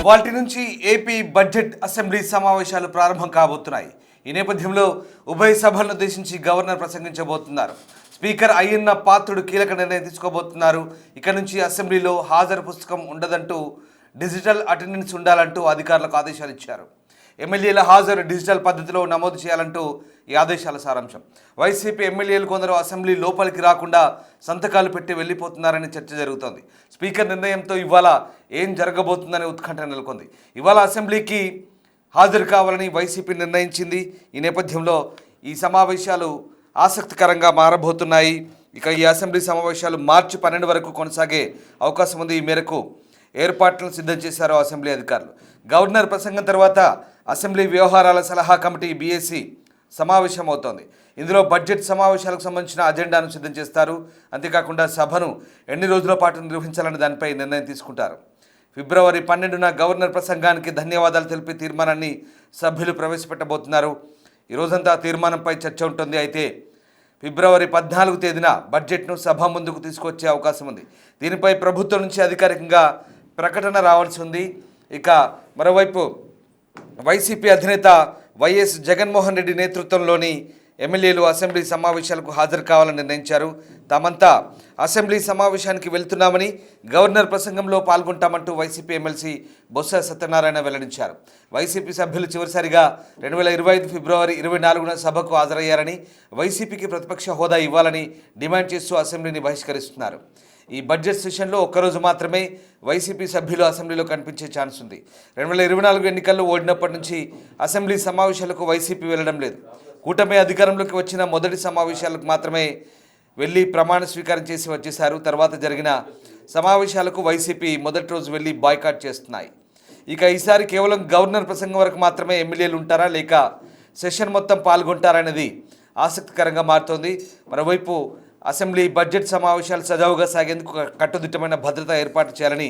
ఇవాల్టి నుంచి AP budget assembly సమావేశాలు ప్రారంభం కాబోతున్నాయి. ఈ నేపథ్యంలో ఉభయ సభలను ఉద్దేశించి గవర్నర్ ప్రసంగించబోతున్నారు. స్పీకర్ అయ్యన్న పాత్రుడు కీలక నిర్ణయం తీసుకోబోతున్నారు. ఇక నుంచి అసెంబ్లీలో హాజరు పుస్తకం ఉండదంటూ, డిజిటల్ అటెండెన్స్ ఉండాలంటూ అధికారులకు ఆదేశాలు ఇచ్చారు. ఎమ్మెల్యేల హాజరు డిజిటల్ పద్ధతిలో నమోదు చేయాలంటూ ఈ ఆదేశాల సారాంశం. వైసీపీ ఎమ్మెల్యేలు కొందరు అసెంబ్లీ లోపలికి రాకుండా సంతకాలు పెట్టి వెళ్ళిపోతున్నారని చర్చ జరుగుతోంది. స్పీకర్ నిర్ణయంతో ఇవాళ ఏం జరగబోతుందనే ఉత్కంఠ నెలకొంది. ఇవాళ అసెంబ్లీకి హాజరు కావాలని వైసీపీ నిర్ణయించింది. ఈ నేపథ్యంలో ఈ సమావేశాలు ఆసక్తికరంగా మారబోతున్నాయి. ఇక ఈ అసెంబ్లీ సమావేశాలు మార్చి 12 వరకు కొనసాగే అవకాశం ఉంది. ఈ మేరకు ఏర్పాట్లను సిద్ధం చేశారు అసెంబ్లీ అధికారులు. గవర్నర్ ప్రసంగం తర్వాత అసెంబ్లీ వ్యవహారాల సలహా కమిటీ BSC సమావేశం అవుతోంది. ఇందులో బడ్జెట్ సమావేశాలకు సంబంధించిన అజెండాను సిద్ధం చేస్తారు. అంతేకాకుండా సభను ఎన్ని రోజుల పాటు నిర్వహించాలనే దానిపై నిర్ణయం తీసుకుంటారు. ఫిబ్రవరి 12న గవర్నర్ ప్రసంగానికి ధన్యవాదాలు తెలిపి తీర్మానాన్ని సభ్యులు ప్రవేశపెట్టబోతున్నారు. ఈ రోజంతా తీర్మానంపై చర్చ ఉంటుంది. అయితే ఫిబ్రవరి 14 తేదీన బడ్జెట్ను సభ ముందుకు తీసుకొచ్చే అవకాశం ఉంది. దీనిపై ప్రభుత్వం నుంచి అధికారికంగా ప్రకటన రావాల్సి ఉంది. ఇక మరోవైపు వైసీపీ అధినేత వైఎస్ జగన్మోహన్ రెడ్డి నేతృత్వంలోని ఎమ్మెల్యేలు అసెంబ్లీ సమావేశాలకు హాజరు కావాలని నిర్ణయించారు. తామంతా అసెంబ్లీ సమావేశానికి వెళ్తున్నామని, గవర్నర్ ప్రసంగంలో పాల్గొంటామంటూ వైసీపీ ఎమ్మెల్సీ బొత్స సత్యనారాయణ వెల్లడించారు. వైసీపీ సభ్యులు చివరిసారిగా 2025 ఫిబ్రవరి 24న సభకు హాజరయ్యారని, వైసీపీకి ప్రతిపక్ష హోదా ఇవ్వాలని డిమాండ్ చేస్తూ అసెంబ్లీని బహిష్కరిస్తున్నారు. ఈ బడ్జెట్ సెషన్లో ఒక్కరోజు మాత్రమే వైసీపీ సభ్యులు అసెంబ్లీలో కనిపించే ఛాన్స్ ఉంది. 2024 ఎన్నికల్లో ఓడినప్పటి నుంచి అసెంబ్లీ సమావేశాలకు వైసీపీ వెళ్లడం లేదు. కూటమి అధికారంలోకి వచ్చిన మొదటి సమావేశాలకు మాత్రమే వెళ్ళి ప్రమాణ స్వీకారం చేసి వచ్చేశారు. తర్వాత జరిగిన సమావేశాలకు వైసీపీ మొదటి రోజు వెళ్ళి బాయ్కాట్ చేస్తున్నాయి. ఇక ఈసారి కేవలం గవర్నర్ ప్రసంగం వరకు మాత్రమే ఎమ్మెల్యేలు ఉంటారా, లేక సెషన్ మొత్తం పాల్గొంటారా అనేది ఆసక్తికరంగా మారుతోంది. మరోవైపు అసెంబ్లీ బడ్జెట్ సమావేశాలు సజావుగా సాగేందుకు కట్టుదిట్టమైన భద్రత ఏర్పాటు చేయాలని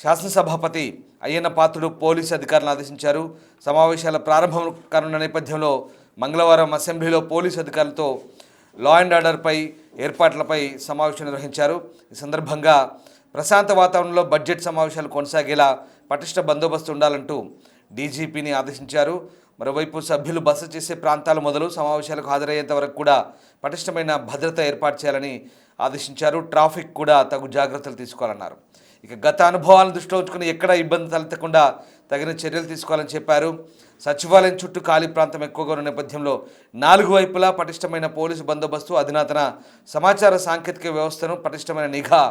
శాసనసభాపతి అయ్యన్న పాత్రుడు పోలీసు అధికారులను ఆదేశించారు. సమావేశాల ప్రారంభం కానున్న నేపథ్యంలో మంగళవారం అసెంబ్లీలో పోలీసు అధికారులతో లా అండ్ ఆర్డర్పై ఏర్పాట్లపై సమావేశం నిర్వహించారు. ఈ సందర్భంగా ప్రశాంత వాతావరణంలో బడ్జెట్ సమావేశాలు కొనసాగేలా పటిష్ట బందోబస్తు ఉండాలంటూ డీజీపీని ఆదేశించారు. మరోవైపు సభ్యులు బస చేసే ప్రాంతాలు మొదలు సమావేశాలకు హాజరయ్యేంత వరకు కూడా పటిష్టమైన భద్రత ఏర్పాటు చేయాలని ఆదేశించారు. ట్రాఫిక్ కూడా తగు జాగ్రత్తలు తీసుకోవాలన్నారు. ఇక గత అనుభవాలను దృష్టిలో ఉంచుకుని ఎక్కడ ఇబ్బంది తలెత్తకుండా తగిన చర్యలు తీసుకోవాలని చెప్పారు. సచివాలయం చుట్టూ ఖాళీ ప్రాంతం ఎక్కువగా ఉన్న నేపథ్యంలో 4 వైపులా పటిష్టమైన పోలీసు బందోబస్తు, అధునాతన సమాచార సాంకేతిక వ్యవస్థను, పటిష్టమైన నిఘా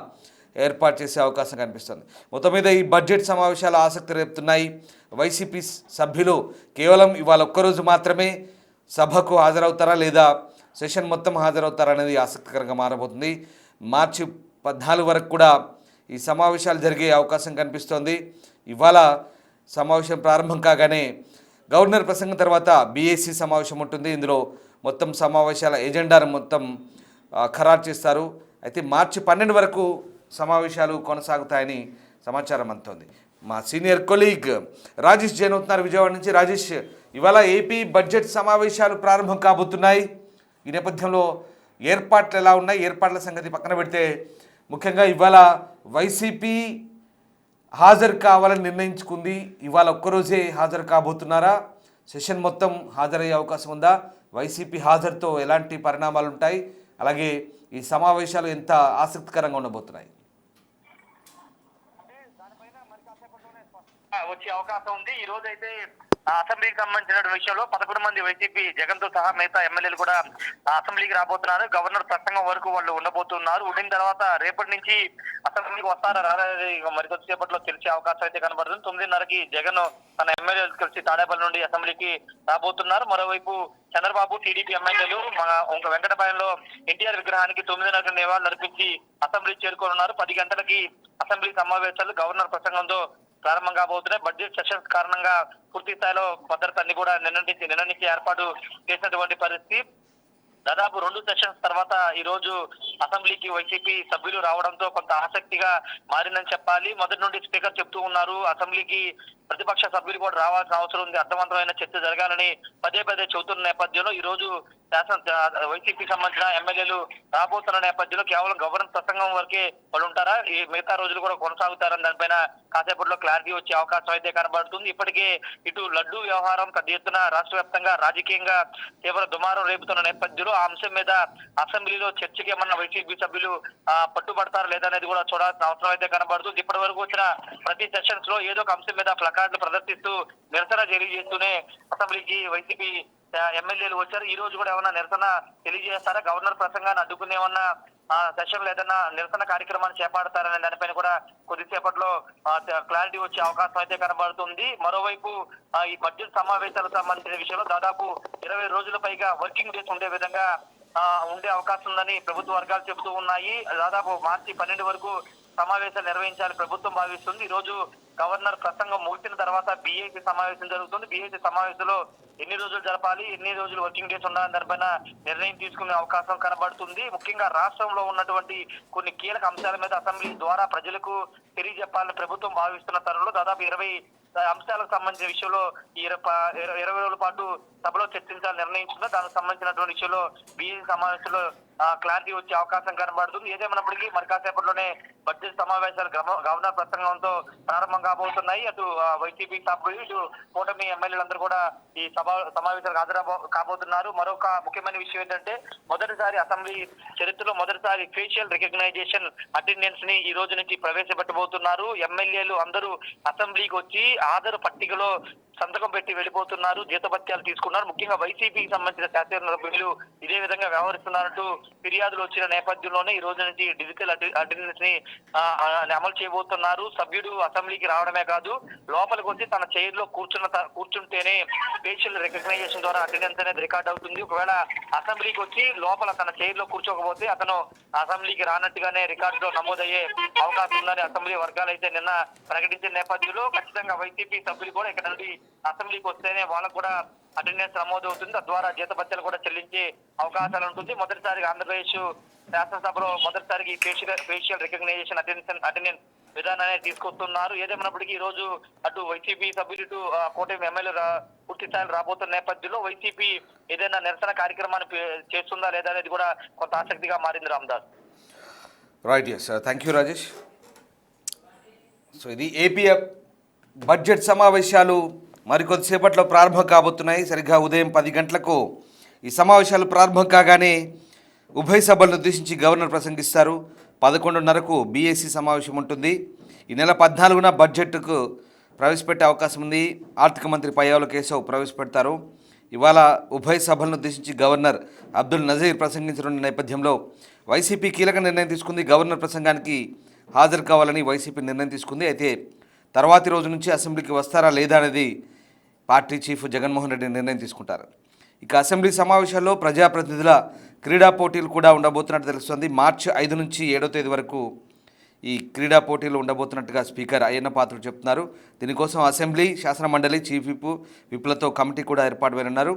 ఏర్పాటు చేసే అవకాశం కనిపిస్తుంది. మొత్తం మీద ఈ బడ్జెట్ సమావేశాలు ఆసక్తి రేపుతున్నాయి. వైసీపీ సభ్యులు కేవలం ఇవాళ ఒక్కరోజు మాత్రమే సభకు హాజరవుతారా, లేదా సెషన్ మొత్తం హాజరవుతారా అనేది ఆసక్తికరంగా మారబోతుంది. మార్చి 14 వరకు కూడా ఈ సమావేశాలు జరిగే అవకాశం కనిపిస్తోంది. ఇవాళ సమావేశం ప్రారంభం కాగానే గవర్నర్ ప్రసంగం తర్వాత BSC సమావేశం ఉంటుంది. ఇందులో మొత్తం సమావేశాల ఎజెండాను మొత్తం ఖరారు చేస్తారు. అయితే మార్చి 12 వరకు సమావేశాలు కొనసాగుతాయని సమాచారం అందుతోంది. మా సీనియర్ కొలీగ్ రాజేష్ జైన్ అవుతున్నారు విజయవాడ నుంచి. రాజేష్, ఇవాళ ఏపీ బడ్జెట్ సమావేశాలు ప్రారంభం కాబోతున్నాయి. ఈ నేపథ్యంలో ఏర్పాట్లు ఎలా ఉన్నాయి? ఏర్పాట్ల సంగతి పక్కన పెడితే ముఖ్యంగా ఇవాళ వైసీపీ హాజరు కావాలని నిర్ణయించుకుంది. ఇవాళ ఒక్కరోజే హాజరు కాబోతున్నారా? సెషన్ మొత్తం హాజరయ్యే అవకాశం ఉందా? వైసీపీ హాజరుతో ఎలాంటి పరిణామాలు ఉంటాయి? అలాగే ఈ సమావేశాలు ఎంత ఆసక్తికరంగా ఉండబోతున్నాయి? వచ్చే అవకాశం ఉంది. ఈ రోజు అయితే అసెంబ్లీకి సంబంధించిన విషయంలో 11 మంది వైసీపీ జగన్ తో సహా మిగతా ఎమ్మెల్యేలు కూడా అసెంబ్లీకి రాబోతున్నారు. గవర్నర్ ప్రసంగం వరకు వాళ్ళు ఉండబోతున్నారు. ఉండిన తర్వాత రేపటి నుంచి అసెంబ్లీకి వస్తారా రాలేదు మరికొద్ది సేపట్లో తెలిసే అవకాశం అయితే కనబడుతుంది. 9:30కి జగన్ తన ఎమ్మెల్యేలు కలిసి తాడేపల్లి నుండి అసెంబ్లీకి రాబోతున్నారు. మరోవైపు చంద్రబాబు టీడీపీ ఎమ్మెల్యేలు ఇంకా వెంకటపాలెంలో ఎన్టీఆర్ విగ్రహానికి 9:30 నివాళులు అర్పించి అసెంబ్లీ చేరుకోనున్నారు. 10 గంటలకి అసెంబ్లీ సమావేశాలు గవర్నర్ ప్రసంగంతో ప్రారంభం కాబోతున్నాయి. బడ్జెట్ సెషన్స్ కారణంగా పూర్తి స్థాయిలో భద్రత అన్ని కూడా నిన్న నుంచి ఏర్పాటు చేసినటువంటి పరిస్థితి. దాదాపు 2 సెషన్స్ తర్వాత ఈ రోజు అసెంబ్లీకి వైసీపీ సభ్యులు రావడంతో కొంత ఆసక్తిగా మారిందని చెప్పాలి. మొదటి నుండి స్పీకర్ చెప్తూ ఉన్నారు, అసెంబ్లీకి ప్రతిపక్ష సభ్యులు కూడా రావాల్సిన అవసరం ఉంది, అర్థవంతమైన చర్చ జరగాలని పదే చెబుతున్న నేపథ్యంలో ఈ రోజు వైసీపీకి సంబంధించిన ఎమ్మెల్యేలు రాబోతున్న నేపథ్యంలో కేవలం గవర్నర్ ప్రసంగం వరకే వాళ్ళు ఉంటారా, ఈ మిగతా రోజులు కూడా కొనసాగుతారని దానిపైన కాసేపట్లో క్లారిటీ వచ్చే అవకాశం అయితే కనబడుతుంది. ఇప్పటికే ఇటు లడ్డూ వ్యవహారం పెద్ద ఎత్తున రాష్ట్ర వ్యాప్తంగా రాజకీయంగా తీవ్ర దుమారం రేపుతున్న నేపథ్యంలో ఆ అంశం మీద అసెంబ్లీలో చర్చకి ఏమన్నా వైసీపీ సభ్యులు పట్టుబడతారు లేదనేది కూడా చూడాల్సిన అవసరం అయితే కనబడుతుంది. ఇప్పటి వరకు వచ్చిన ప్రతి సెషన్స్ లో ఏదో ఒక అంశం మీద ప్లకార్డులు ప్రదర్శిస్తూ నిరసన తెలియజేస్తూనే అసెంబ్లీకి వైసీపీ ఎమ్మెల్యేలు వచ్చారు. ఈ రోజు కూడా ఏమన్నా నిరసన తెలియజేస్తారా, గవర్నర్ ప్రసంగాన్ని అడ్డుకునేమన్నా సెషన్లు ఏదైనా నిరసన కార్యక్రమాన్ని చేపడతారనే దానిపైన కూడా కొద్దిసేపట్లో క్లారిటీ వచ్చే అవకాశం అయితే కనబడుతుంది. మరోవైపు ఈ బడ్జెట్ సమావేశాలకు సంబంధించిన విషయంలో దాదాపు 20 రోజుల పైగా వర్కింగ్ డేస్ ఉండే విధంగా ఉండే అవకాశం ఉందని ప్రభుత్వ వర్గాలు చెబుతూ ఉన్నాయి. దాదాపు మార్చి 12 వరకు సమావేశాలు నిర్వహించాలి ప్రభుత్వం భావిస్తుంది. ఈ రోజు గవర్నర్ ప్రసంగం ముగిసిన తర్వాత బీఏసీ సమావేశం జరుగుతుంది. బీఏసీ సమావేశంలో ఎన్ని రోజులు జరపాలి, ఎన్ని రోజులు వర్కింగ్ డేస్ ఉండాలని దానిపైన నిర్ణయం తీసుకునే అవకాశం కనబడుతుంది. ముఖ్యంగా రాష్ట్రంలో ఉన్నటువంటి కొన్ని కీలక అంశాల మీద అసెంబ్లీ ద్వారా ప్రజలకు తెలియజెప్పాలని ప్రభుత్వం భావిస్తున్న తరుణంలో దాదాపు 20 అంశాలకు సంబంధించిన విషయంలో ఈ 20 రోజుల పాటు సభలో చర్చించాలని నిర్ణయించుకున్నా దానికి సంబంధించినటువంటి విషయంలో బీఏసీ సమావేశంలో క్లారిటీ వచ్చే అవకాశం కనబడుతుంది. ఏదేమైనప్పటికీ మరి కాసేపట్లోనే బడ్జెట్ సమావేశాలు గవర్నర్ ప్రసంగంతో ప్రారంభం కాబోతున్నాయి. అటు వైసీపీ సభ్యులు ఇటు కూటమి ఎమ్మెల్యేలందరూ కూడా ఈ సమావేశాలకు కాబోతున్నారు. మరొక ముఖ్యమైన విషయం ఏంటంటే మొదటిసారి అసెంబ్లీ చరిత్రలో మొదటిసారి ఫేషియల్ రికగ్నైజేషన్ అటెండెన్స్ ని ఈ రోజు నుంచి ప్రవేశపెట్టబోతున్నారు. ఎమ్మెల్యేలు అందరూ అసెంబ్లీకి వచ్చి ఆధార్ పట్టికలో సంతకం పెట్టి వెళ్ళిపోతున్నారు, జీతభత్యాలు తీసుకున్నారు. ముఖ్యంగా వైసీపీకి సంబంధించిన శాసన సభ్యులు ఇదే విధంగా వ్యవహరిస్తున్నారంటూ ఫిర్యాదులు వచ్చిన నేపథ్యంలోనే ఈ రోజు నుంచి డిజిటల్ అటెండెన్స్ ని అమలు చేయబోతున్నారు. సభ్యుడు అసెంబ్లీకి రావడమే కాదు, లోపలికి వచ్చి తన చైర్ లో కూర్చుంటేనే ఫేషియల్ రికగ్నైజేషన్ ద్వారా అటెండెన్స్ అనేది రికార్డ్ అవుతుంది. ఒకవేళ అసెంబ్లీకి వచ్చి లోపల తన చైర్ లో కూర్చోకపోతే అతను అసెంబ్లీకి రానట్టుగానే రికార్డులో నమోదయ్యే అవకాశం ఉందని అసెంబ్లీ వర్గాలు అయితే నిన్న ప్రకటించిన నేపథ్యంలో ఖచ్చితంగా వైసీపీ సభ్యులు కూడా ఇక్కడ నుండి అసెంబ్లీకి వస్తేనే వాళ్ళకు కూడా అటెండెన్స్ నమోదవుతుంది. తద్వారా జీతభత్యాలు కూడా చెల్లించే అవకాశాలు ఉంటుంది. మొదటిసారిగా ఆంధ్రప్రదేశ్ శాసనసభలో మొదటిసారికి ఫేషియల్ రికగ్నైజేషన్ అటెండెన్స్ విధానాన్ని తీసుకొస్తున్నారు. ఏదేమైనప్పటికీ ఈ రోజు అటు వైసీపీ సభ్యులు ఇటు కూటమి ఎమ్మెల్యేలు పూర్తి స్థాయిలో రాబోతున్న నేపథ్యంలో వైసీపీ ఏదైనా నిరసన కార్యక్రమాన్ని చేస్తుందా లేదా అనేది కూడా కొంత ఆసక్తిగా మారింది. Ramadas. Right, yes, thank you Rajesh. So ఇది ఏపీ బడ్జెట్ సమావేశాలు మరికొద్దిసేపట్లో ప్రారంభం కాబోతున్నాయి. సరిగ్గా ఉదయం 10 గంటలకు ఈ సమావేశాలు ప్రారంభం కాగానే ఉభయ సభలను ఉద్దేశించి గవర్నర్ ప్రసంగిస్తారు. 11:30కు బీఏసీ సమావేశం ఉంటుంది. ఈ నెల 14న బడ్జెట్కు ప్రవేశపెట్టే అవకాశం ఉంది. ఆర్థిక మంత్రి పయ్యావుల కేశవ్ ప్రవేశపెడతారు. ఇవాళ ఉభయ సభలను ఉద్దేశించి గవర్నర్ అబ్దుల్ నజీర్ ప్రసంగించనున్న నేపథ్యంలో వైసీపీ కీలక నిర్ణయం తీసుకుంది. గవర్నర్ ప్రసంగానికి హాజరు కావాలని వైసీపీ నిర్ణయం తీసుకుంది. అయితే తర్వాతి రోజు నుంచి అసెంబ్లీకి వస్తారా లేదా అనేది పార్టీ చీఫ్ జగన్మోహన్ రెడ్డి నిర్ణయం తీసుకుంటారు. ఇక అసెంబ్లీ సమావేశాల్లో ప్రజాప్రతినిధుల క్రీడా పోటీలు కూడా ఉండబోతున్నట్టు తెలుస్తుంది. మార్చి 5 నుంచి 7వ తేదీ వరకు ఈ క్రీడా పోటీలు ఉండబోతున్నట్టుగా స్పీకర్ అయ్యన్న పాత్రుడు చెప్తున్నారు. దీనికోసం అసెంబ్లీ, శాసన మండలి, చీఫ్ విప్లతో కమిటీ కూడా ఏర్పాటు చేయనున్నారు.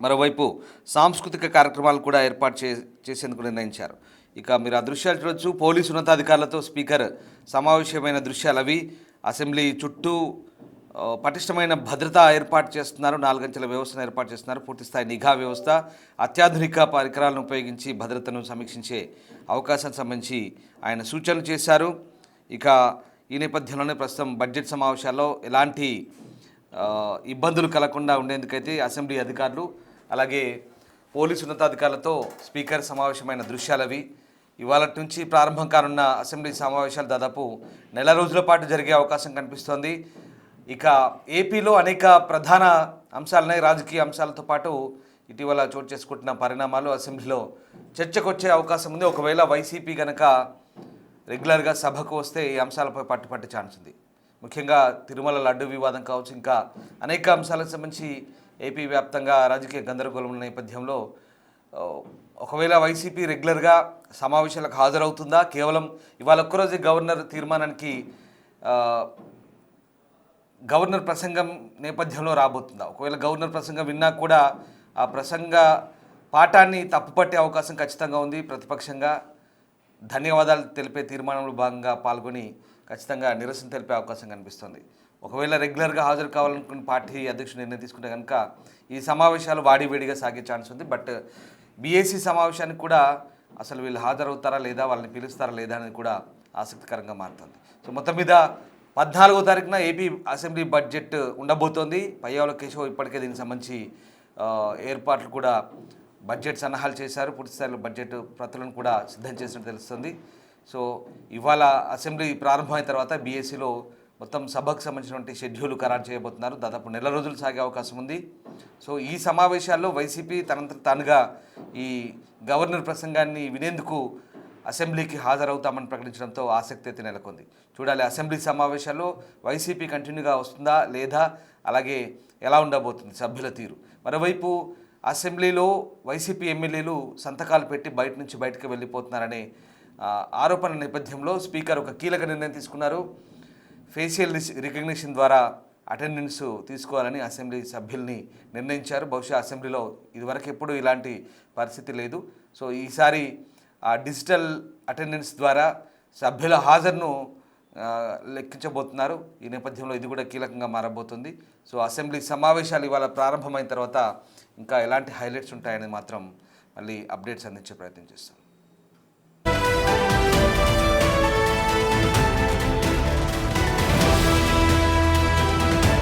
మరోవైపు సాంస్కృతిక కార్యక్రమాలు కూడా ఏర్పాటు చేసేందుకు నిర్ణయించారు. ఇక మీరు ఆ దృశ్యాలు చూడొచ్చు. పోలీసు ఉన్నతాధికారులతో స్పీకర్ సమావేశమైన దృశ్యాలు అవి. అసెంబ్లీ చుట్టూ పటిష్టమైన భద్రత ఏర్పాటు చేస్తున్నారు. 4 అంచెల వ్యవస్థను ఏర్పాటు చేస్తున్నారు. పూర్తిస్థాయి నిఘా వ్యవస్థ, అత్యాధునిక పరికరాలను ఉపయోగించి భద్రతను సమీక్షించే అవకాశానికి సంబంధించి ఆయన సూచనలు చేశారు. ఇక ఈ నేపథ్యంలోనే ప్రస్తుతం బడ్జెట్ సమావేశాల్లో ఎలాంటి ఇబ్బందులు కలగకుండా ఉండేందుకైతే అసెంబ్లీ అధికారులు అలాగే పోలీసు ఉన్నతాధికారులతో స్పీకర్ సమావేశమైన దృశ్యాలవి. ఇవాళ నుంచి ప్రారంభం కానున్న అసెంబ్లీ సమావేశాలు దాదాపు నెల రోజుల పాటు జరిగే అవకాశం కనిపిస్తోంది. ఇక ఏపీలో అనేక ప్రధాన అంశాలున్నాయి. రాజకీయ అంశాలతో పాటు ఇటీవల చోటు చేసుకుంటున్న పరిణామాలు అసెంబ్లీలో చర్చకు వచ్చే అవకాశం ఉంది. ఒకవేళ వైసీపీ కనుక రెగ్యులర్గా సభకు వస్తే ఈ అంశాలపై పట్టుపట్టే ఛాన్స్ ఉంది. ముఖ్యంగా తిరుమల లడ్డు వివాదం కావచ్చు, ఇంకా అనేక అంశాలకు సంబంధించి ఏపీ వ్యాప్తంగా రాజకీయ గందరగోళం ఉన్న నేపథ్యంలో ఒకవేళ వైసీపీ రెగ్యులర్గా సమావేశాలకు హాజరవుతుందా, కేవలం ఇవాళ ఒక్కరోజు గవర్నర్ తీర్మానానికి గవర్నర్ ప్రసంగం నేపథ్యంలో రాబోతుందా? ఒకవేళ గవర్నర్ ప్రసంగం విన్నా కూడా ఆ ప్రసంగ పాఠాన్ని తప్పుపట్టే అవకాశం ఖచ్చితంగా ఉంది. ప్రతిపక్షంగా ధన్యవాదాలు తెలిపే తీర్మానంలో భాగంగా పాల్గొని ఖచ్చితంగా నిరసన తెలిపే అవకాశం కనిపిస్తుంది. ఒకవేళ రెగ్యులర్గా హాజరు కావాలనుకున్న పార్టీ అధ్యక్షుడు నిర్ణయం తీసుకుంటే కనుక ఈ సమావేశాలు వాడివేడిగా సాగే ఛాన్స్ ఉంది. బట్ బీఏసీ సమావేశానికి కూడా అసలు వీళ్ళు హాజరవుతారా లేదా, వాళ్ళని పిలుస్తారా లేదా అనేది కూడా ఆసక్తికరంగా మారుతుంది. సో మొత్తం మీద 14వ తారీఖున ఏపీ అసెంబ్లీ బడ్జెట్ ఉండబోతోంది. పయ్యావుల కేశవ్ ఇప్పటికే దీనికి సంబంధించి ఏర్పాట్లు కూడా బడ్జెట్ సన్నాహాలు చేశారు. పూర్తి స్థాయిలో బడ్జెట్ ప్రతులను కూడా సిద్ధం చేసినట్టు తెలుస్తుంది. సో ఇవాళ అసెంబ్లీ ప్రారంభమైన తర్వాత బీఏసీలో మొత్తం సభకు సంబంధించినటువంటి షెడ్యూల్ ఖరారు చేయబోతున్నారు. దాదాపు నెల రోజులు సాగే అవకాశం ఉంది. సో ఈ సమావేశాల్లో వైసీపీ తనంతట తానుగా ఈ గవర్నర్ ప్రసంగాన్ని వినేందుకు అసెంబ్లీకి హాజరవుతామని ప్రకటించడంతో ఆసక్తి అయితే నెలకొంది. చూడాలి అసెంబ్లీ సమావేశాల్లో వైసీపీ కంటిన్యూగా వస్తుందా లేదా, అలాగే ఎలా ఉండబోతుంది సభ్యుల తీరు. మరోవైపు అసెంబ్లీలో వైసీపీ ఎమ్మెల్యేలు సంతకాలు పెట్టి బయట నుంచి బయటకు వెళ్ళిపోతున్నారనే ఆరోపణ నేపథ్యంలో స్పీకర్ ఒక కీలక నిర్ణయం తీసుకున్నారు. ఫేషియల్ రికగ్నిషన్ ద్వారా అటెండెన్స్ తీసుకోవాలని అసెంబ్లీ సభ్యుల్ని నిర్ణయించారు. బహుశా అసెంబ్లీలో ఇదివరకు ఎప్పుడు ఇలాంటి పరిస్థితి లేదు. సో ఈసారి డిజిటల్ అటెండెన్స్ ద్వారా సభ్యుల హాజరును లెక్కించబోతున్నారు. ఈ నేపథ్యంలో ఇది కూడా కీలకంగా మారబోతుంది. సో అసెంబ్లీ సమావేశాలు ఇవాళ ప్రారంభమైన తర్వాత ఇంకా ఎలాంటి హైలైట్స్ ఉంటాయని మాత్రం మళ్ళీ అప్డేట్స్ అందించే ప్రయత్నం చేస్తాం.